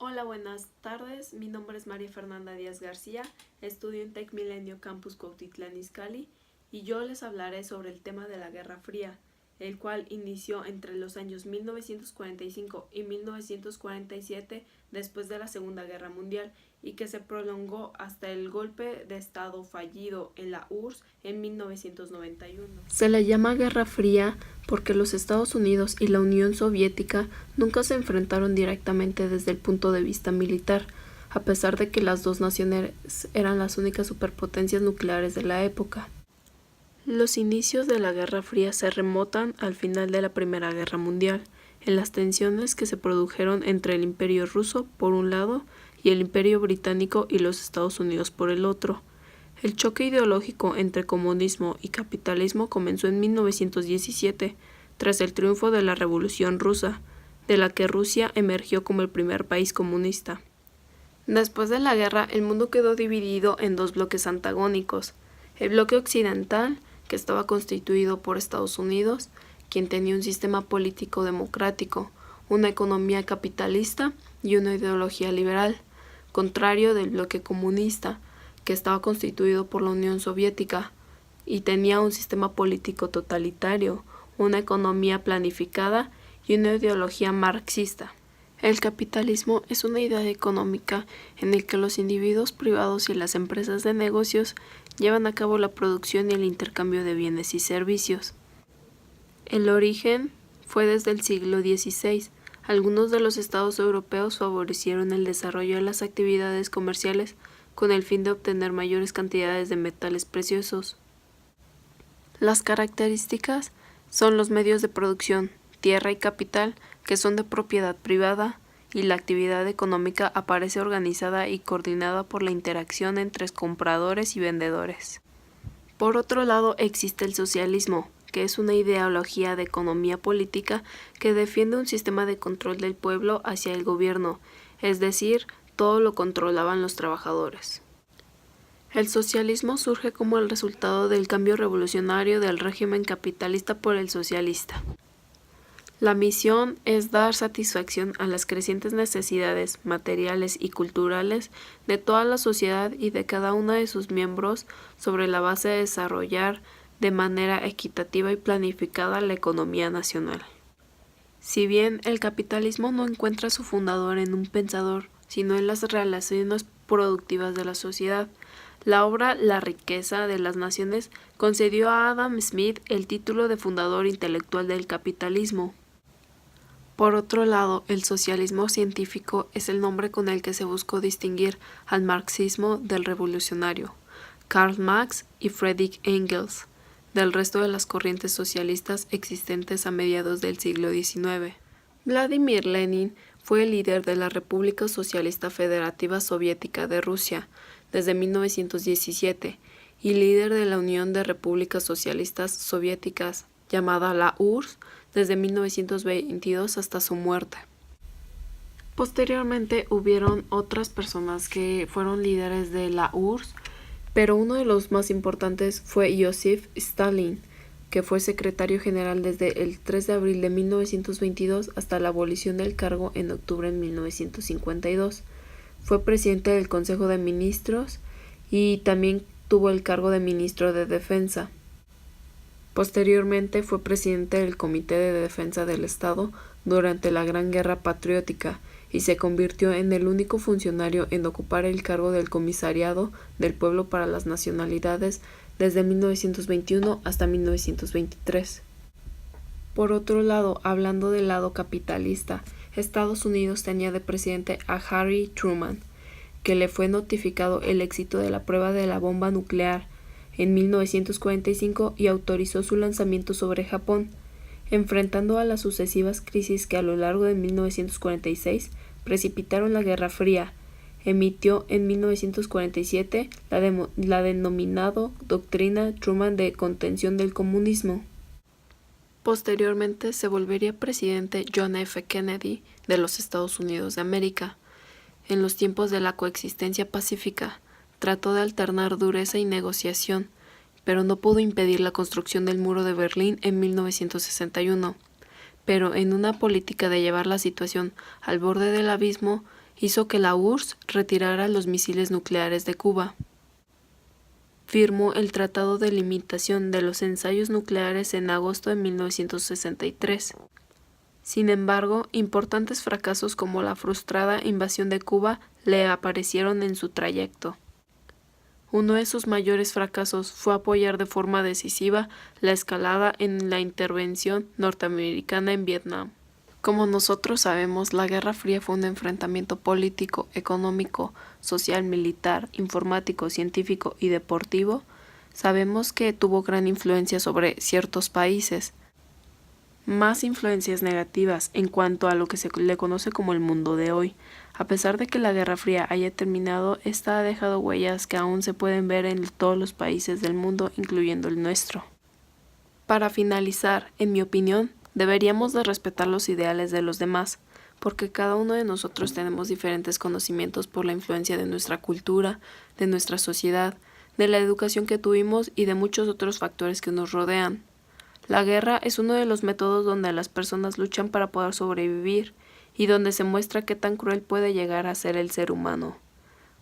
Hola, buenas tardes. Mi nombre es María Fernanda Díaz García, estudio en Tec Milenio Campus Cuautitlán Izcalli y yo les hablaré sobre el tema de la Guerra Fría, el cual inició entre los años 1945 y 1947 después de la Segunda Guerra Mundial y que se prolongó hasta el golpe de Estado fallido en la URSS en 1991. Se le llama Guerra Fría porque los Estados Unidos y la Unión Soviética nunca se enfrentaron directamente desde el punto de vista militar, a pesar de que las dos naciones eran las únicas superpotencias nucleares de la época. Los inicios de la Guerra Fría se remontan al final de la Primera Guerra Mundial, en las tensiones que se produjeron entre el Imperio ruso por un lado y el Imperio británico y los Estados Unidos por el otro. El choque ideológico entre comunismo y capitalismo comenzó en 1917, tras el triunfo de la Revolución Rusa, de la que Rusia emergió como el primer país comunista. Después de la guerra, el mundo quedó dividido en dos bloques antagónicos: el bloque occidental, que estaba constituido por Estados Unidos, quien tenía un sistema político democrático, una economía capitalista y una ideología liberal, contrario del bloque comunista, que estaba constituido por la Unión Soviética y tenía un sistema político totalitario, una economía planificada y una ideología marxista. El capitalismo es una idea económica en la que los individuos privados y las empresas de negocios llevan a cabo la producción y el intercambio de bienes y servicios. El origen fue desde el siglo XVI. Algunos de los estados europeos favorecieron el desarrollo de las actividades comerciales con el fin de obtener mayores cantidades de metales preciosos. Las características son los medios de producción, tierra y capital, que son de propiedad privada, y la actividad económica aparece organizada y coordinada por la interacción entre compradores y vendedores. Por otro lado, existe el socialismo, que es una ideología de economía política que defiende un sistema de control del pueblo hacia el gobierno, es decir, todo lo controlaban los trabajadores. El socialismo surge como el resultado del cambio revolucionario del régimen capitalista por el socialista. La misión es dar satisfacción a las crecientes necesidades materiales y culturales de toda la sociedad y de cada uno de sus miembros sobre la base de desarrollar de manera equitativa y planificada la economía nacional. Si bien el capitalismo no encuentra su fundador en un pensador, sino en las relaciones productivas de la sociedad, la obra La riqueza de las naciones concedió a Adam Smith el título de fundador intelectual del capitalismo. Por otro lado, el socialismo científico es el nombre con el que se buscó distinguir al marxismo del revolucionario, Karl Marx y Friedrich Engels, del resto de las corrientes socialistas existentes a mediados del siglo XIX. Vladimir Lenin fue el líder de la República Socialista Federativa Soviética de Rusia desde 1917 y líder de la Unión de Repúblicas Socialistas Soviéticas, llamada la URSS, desde 1922 hasta su muerte. Posteriormente hubieron otras personas que fueron líderes de la URSS, pero uno de los más importantes fue Joseph Stalin, que fue secretario general desde el 3 de abril de 1922 hasta la abolición del cargo en octubre de 1952. Fue presidente del Consejo de Ministros y también tuvo el cargo de ministro de Defensa. Posteriormente fue presidente del Comité de Defensa del Estado durante la Gran Guerra Patriótica y se convirtió en el único funcionario en ocupar el cargo del Comisariado del Pueblo para las Nacionalidades desde 1921 hasta 1923. Por otro lado, hablando del lado capitalista, Estados Unidos tenía de presidente a Harry Truman, que le fue notificado el éxito de la prueba de la bomba nuclear en 1945 y autorizó su lanzamiento sobre Japón, enfrentando a las sucesivas crisis que a lo largo de 1946 precipitaron la Guerra Fría. Emitió en 1947 la denominada Doctrina Truman de contención del comunismo. Posteriormente se volvería presidente John F. Kennedy de los Estados Unidos de América. En los tiempos de la coexistencia pacífica, trató de alternar dureza y negociación, pero no pudo impedir la construcción del muro de Berlín en 1961. Pero en una política de llevar la situación al borde del abismo, hizo que la URSS retirara los misiles nucleares de Cuba. Firmó el Tratado de Limitación de los Ensayos Nucleares en agosto de 1963. Sin embargo, importantes fracasos como la frustrada invasión de Cuba le aparecieron en su trayecto. Uno de sus mayores fracasos fue apoyar de forma decisiva la escalada en la intervención norteamericana en Vietnam. Como nosotros sabemos, la Guerra Fría fue un enfrentamiento político, económico, social, militar, informático, científico y deportivo. Sabemos que tuvo gran influencia sobre ciertos países, más influencias negativas en cuanto a lo que se le conoce como el mundo de hoy. A pesar de que la Guerra Fría haya terminado, esta ha dejado huellas que aún se pueden ver en todos los países del mundo, incluyendo el nuestro. Para finalizar, en mi opinión, deberíamos de respetar los ideales de los demás, porque cada uno de nosotros tenemos diferentes conocimientos por la influencia de nuestra cultura, de nuestra sociedad, de la educación que tuvimos y de muchos otros factores que nos rodean. La guerra es uno de los métodos donde las personas luchan para poder sobrevivir y donde se muestra qué tan cruel puede llegar a ser el ser humano.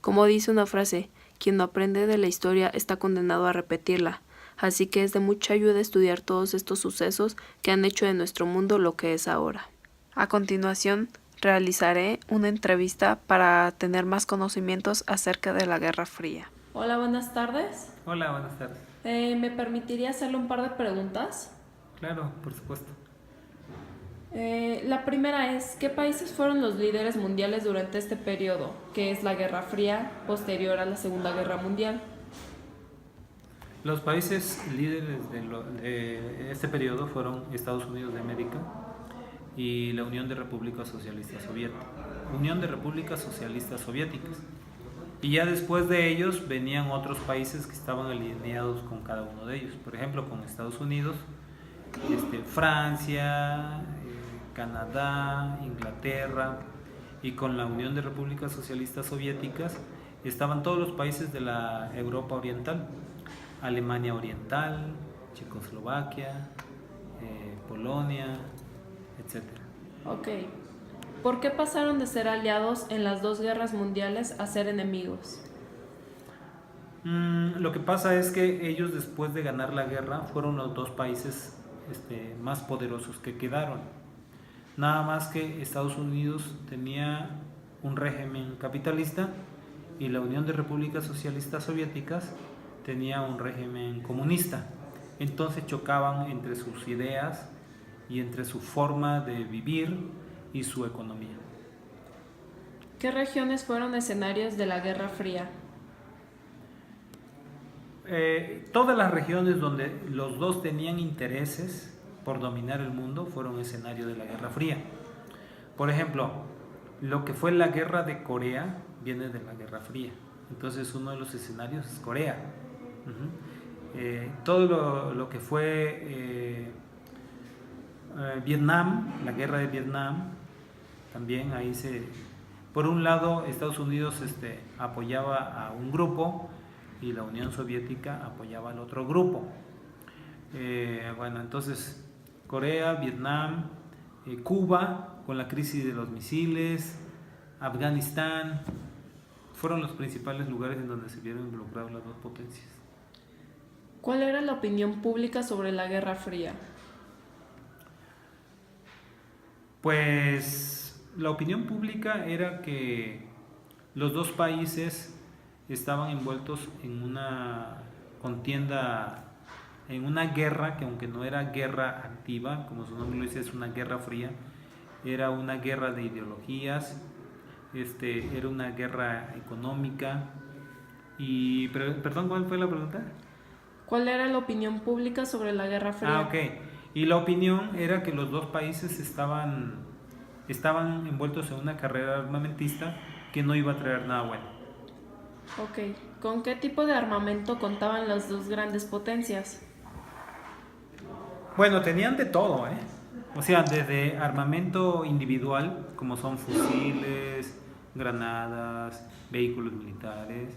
Como dice una frase, quien no aprende de la historia está condenado a repetirla, así que es de mucha ayuda estudiar todos estos sucesos que han hecho de nuestro mundo lo que es ahora. A continuación, realizaré una entrevista para tener más conocimientos acerca de la Guerra Fría. Hola, buenas tardes. Hola, buenas tardes. ¿Me permitiría hacerle un par de preguntas? Claro, por supuesto. La primera es, ¿qué países fueron los líderes mundiales durante este periodo, que es la Guerra Fría, posterior a la Segunda Guerra Mundial? Los países líderes de este periodo fueron Estados Unidos de América y la Unión de Repúblicas Socialistas Soviéticas. Unión de Repúblicas Socialistas Soviéticas. Y ya después de ellos venían otros países que estaban alineados con cada uno de ellos. Por ejemplo, con Estados Unidos, Francia, Canadá, Inglaterra, y con la Unión de Repúblicas Socialistas Soviéticas estaban todos los países de la Europa Oriental, Alemania Oriental, Checoslovaquia, Polonia, etc. Ok. ¿Por qué pasaron de ser aliados en las dos guerras mundiales a ser enemigos? Lo que pasa es que ellos, después de ganar la guerra, fueron los dos países más poderosos que quedaron. Nada más que Estados Unidos tenía un régimen capitalista y la Unión de Repúblicas Socialistas Soviéticas tenía un régimen comunista. Entonces chocaban entre sus ideas y entre su forma de vivir y su economía. ¿Qué regiones fueron escenarios de la Guerra Fría? Todas las regiones donde los dos tenían intereses por dominar el mundo fueron escenario de la Guerra Fría. Por ejemplo, lo que fue la Guerra de Corea viene de la Guerra Fría. Entonces uno de los escenarios es Corea. Todo lo que fue Vietnam, la Guerra de Vietnam, también ahí por un lado Estados Unidos apoyaba a un grupo y la Unión Soviética apoyaba al otro grupo. Entonces Corea, Vietnam, Cuba con la crisis de los misiles, Afganistán, fueron los principales lugares en donde se vieron involucradas las dos potencias. ¿Cuál era la opinión pública sobre la Guerra Fría? Pues la opinión pública era que los dos países estaban envueltos en una contienda, en una guerra que, aunque no era guerra activa, como su nombre lo dice, es una guerra fría, era una guerra de ideologías, era una guerra económica. Y perdón, ¿cuál fue la pregunta? ¿Cuál era la opinión pública sobre la Guerra Fría? Ok. Y la opinión era que los dos países estaban envueltos en una carrera armamentista que no iba a traer nada bueno. Ok. ¿Con qué tipo de armamento contaban las dos grandes potencias? Bueno, tenían de todo, ¿eh? O sea, desde armamento individual, como son fusiles, granadas, vehículos militares,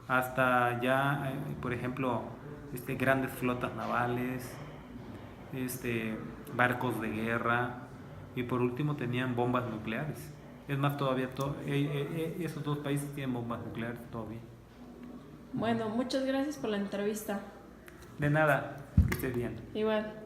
hasta ya, por ejemplo, grandes flotas navales, barcos de guerra, y por último tenían bombas nucleares. Es más, todavía esos dos países tienen bombas nucleares todavía. Bueno, muchas gracias por la entrevista. De nada, que estés bien. Igual.